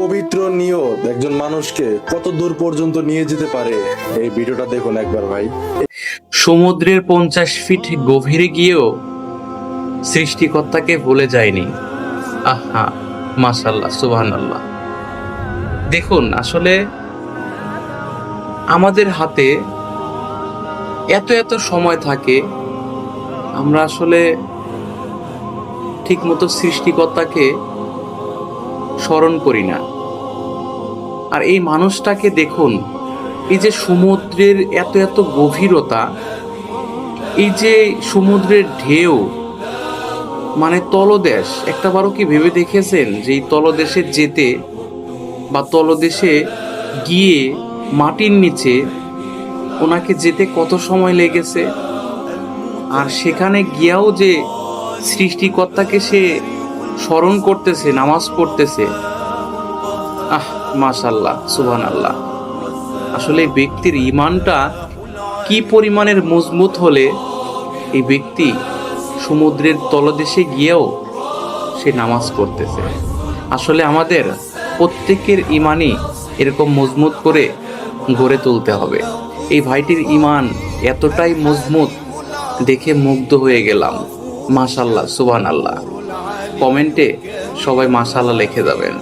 পবিত্র নিয়ত একজন মানুষকে কত দূর পর্যন্ত নিয়ে যেতে পারে, এই ভিডিওটা দেখুন একবার ভাই। সমুদ্রের 50 ফিট গভীরে গিয়েও সৃষ্টিকর্তাকে ভুলে যায়নি। আহা, মাশাল্লাহ, সুবহানাল্লাহ। দেখুন, আসলে আমাদের হাতে এত এত সময় থাকে, আমরা আসলে ঠিকমতো সৃষ্টিকর্তাকে স্মরণ করি না। আর এই মানুষটাকে দেখুন, এই যে সমুদ্রের এত এত গভীরতা, এই যে সমুদ্রের ঢেউ, মানে তলদেশ, একটাবারও কি ভেবে দেখেছেন যে এই তলদেশে যেতে বা তলদেশে গিয়ে মাটির নিচে ওনাকে যেতে কত সময় লেগেছে? আর সেখানে গিয়াও যে সৃষ্টিকর্তাকে সে স্মরণ করতেছে, নামাজ পড়তেছে। মাশাল্লাহ, সুবহানাল্লাহ। আসলে এই ব্যক্তির ঈমানটা কি পরিমাণের মজবুত হলে এই ব্যক্তি সমুদ্রের তলদেশে গিয়েও সে নামাজ পড়তেছে। আসলে আমাদের প্রত্যেকের ঈমানই এরকম মজবুত করে গড়ে তুলতে হবে। এই ভাইটির ঈমান এতটাই মজবুত, দেখে মুগ্ধ হয়ে গেলাম। মাশাল্লাহ, সুবহানাল্লাহ। কমেন্টে সবাই মাশাল্লাহ লিখে যাবেন।